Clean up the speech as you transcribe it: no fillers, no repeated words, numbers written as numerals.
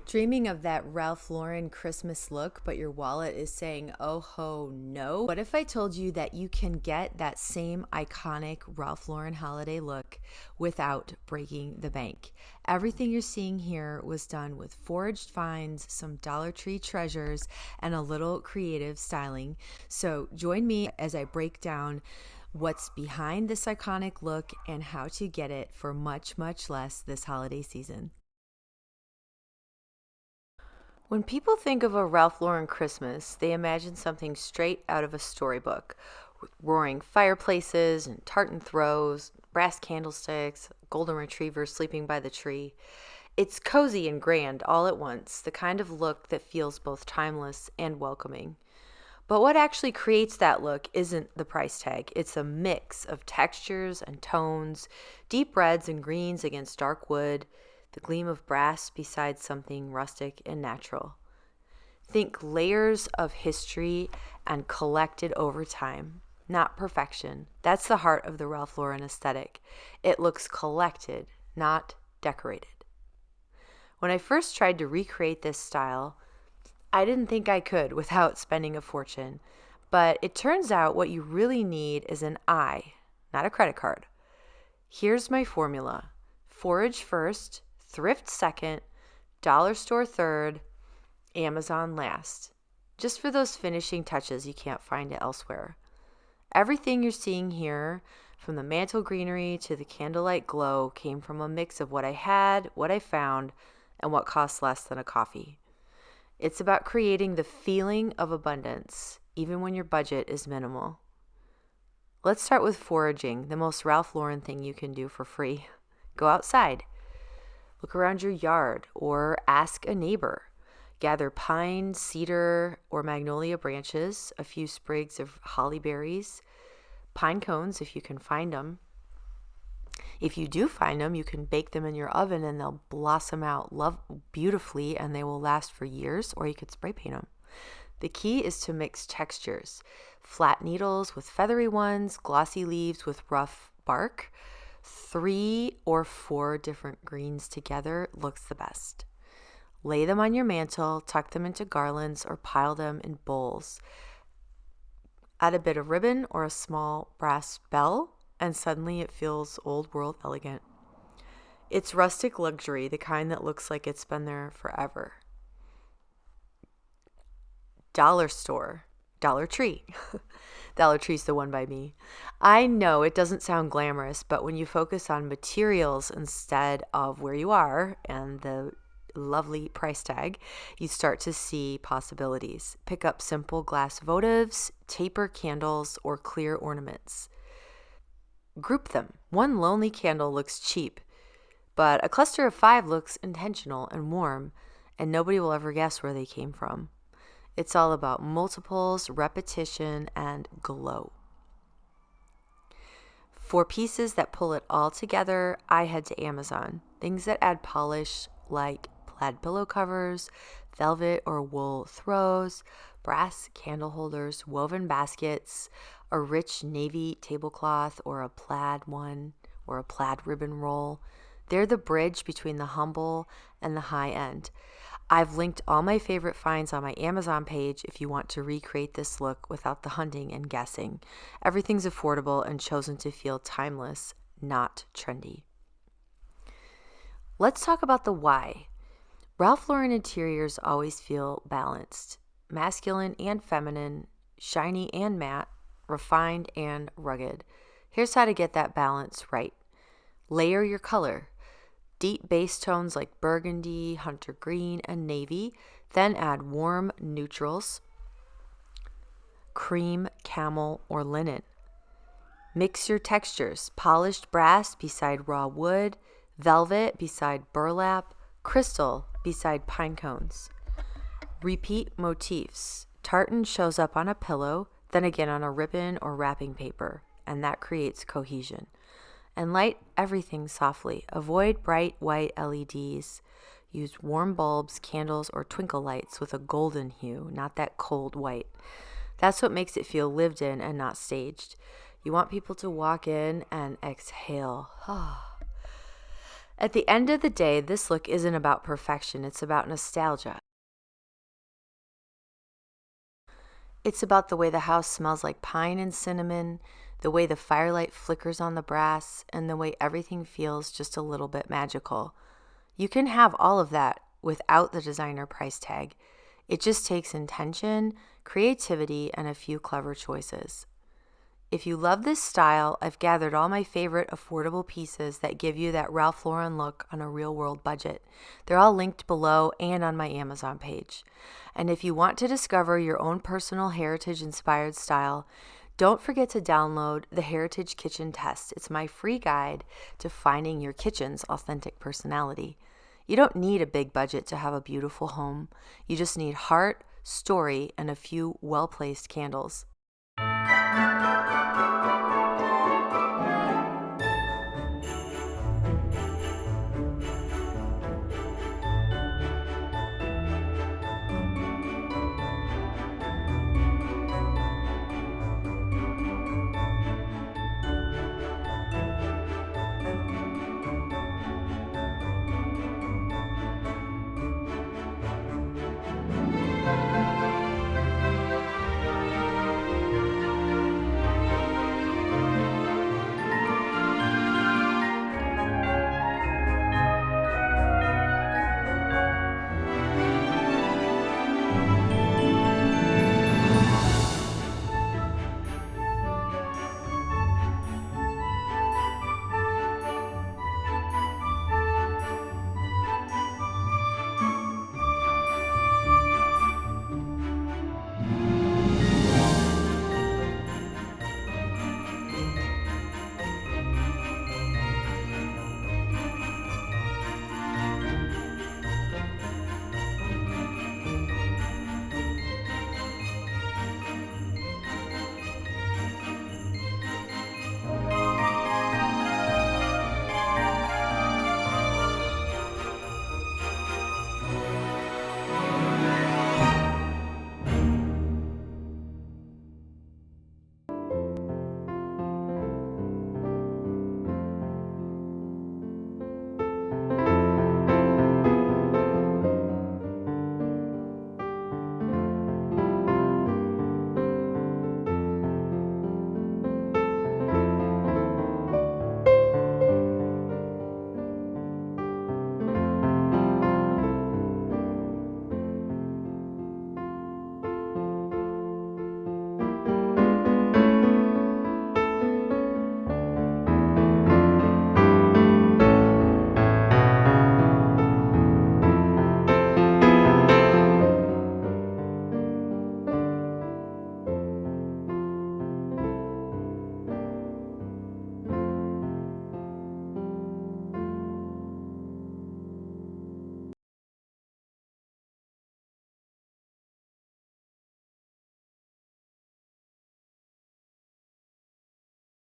Dreaming of that Ralph Lauren Christmas look, but your wallet is saying, oh ho, no? What if I told you that you can get that same iconic Ralph Lauren holiday look without breaking the bank? Everything you're seeing here was done with foraged finds, some Dollar Tree treasures, and a little creative styling. So join me as I break down what's behind this iconic look and how to get it for much, much less this holiday season. When people think of a Ralph Lauren Christmas, they imagine something straight out of a storybook, with roaring fireplaces and tartan throws, brass candlesticks, golden retrievers sleeping by the tree. It's cozy and grand all at once, the kind of look that feels both timeless and welcoming. But what actually creates that look isn't the price tag. It's a mix of textures and tones, deep reds and greens against dark wood, the gleam of brass beside something rustic and natural. Think layers of history and collected over time, not perfection. That's the heart of the Ralph Lauren aesthetic. It looks collected, not decorated. When I first tried to recreate this style, I didn't think I could without spending a fortune. But it turns out what you really need is an eye, not a credit card. Here's my formula. Forage first, thrift second, dollar store third, Amazon last. Just for those finishing touches you can't find it elsewhere. Everything you're seeing here, from the mantle greenery to the candlelight glow, came from a mix of what I had, what I found, and what costs less than a coffee. It's about creating the feeling of abundance, even when your budget is minimal. Let's start with foraging, the most Ralph Lauren thing you can do for free. Go outside. Look around your yard or ask a neighbor. Gather pine, cedar, or magnolia branches, a few sprigs of holly berries, pine cones if you can find them. If you do find them, you can bake them in your oven and they'll blossom out beautifully and they will last for years, or you could spray paint them. The key is to mix textures. Flat needles with feathery ones, glossy leaves with rough bark. 3 or 4 different greens together looks the best. Lay them on your mantle, tuck them into garlands, or pile them in bowls. Add a bit of ribbon or a small brass bell, and suddenly it feels old world elegant. It's rustic luxury, the kind that looks like it's been there forever. Dollar store, Dollar Tree. Dollar Tree's the one by me. I know it doesn't sound glamorous, but when you focus on materials instead of where you are and the lovely price tag, you start to see possibilities. Pick up simple glass votives, taper candles, or clear ornaments. Group them. One lonely candle looks cheap, but a cluster of 5 looks intentional and warm, and nobody will ever guess where they came from. It's all about multiples, repetition, and glow. For pieces that pull it all together, I head to Amazon. Things that add polish like plaid pillow covers, velvet or wool throws, brass candle holders, woven baskets, a rich navy tablecloth or a plaid one or a plaid ribbon roll. They're the bridge between the humble and the high end. I've linked all my favorite finds on my Amazon page if you want to recreate this look without the hunting and guessing. Everything's affordable and chosen to feel timeless, not trendy. Let's talk about the why. Ralph Lauren interiors always feel balanced, masculine and feminine, shiny and matte, refined and rugged. Here's how to get that balance right. Layer your color. Deep base tones like burgundy, hunter green, and navy. Then add warm neutrals, cream, camel, or linen. Mix your textures. Polished brass beside raw wood, velvet beside burlap, crystal beside pine cones. Repeat motifs. Tartan shows up on a pillow, then again on a ribbon or wrapping paper, and that creates cohesion. And light everything softly. Avoid bright white LEDs. Use warm bulbs, candles, or twinkle lights with a golden hue, not that cold white. That's what makes it feel lived in and not staged. You want people to walk in and exhale. At the end of the day, this look isn't about perfection, it's about nostalgia. It's about the way the house smells like pine and cinnamon, the way the firelight flickers on the brass, and the way everything feels just a little bit magical. You can have all of that without the designer price tag. It just takes intention, creativity, and a few clever choices. If you love this style, I've gathered all my favorite affordable pieces that give you that Ralph Lauren look on a real world budget. They're all linked below and on my Amazon page. And if you want to discover your own personal heritage inspired style, don't forget to download the Heritage Kitchen Test. It's my free guide to finding your kitchen's authentic personality. You don't need a big budget to have a beautiful home. You just need heart, story, and a few well-placed candles.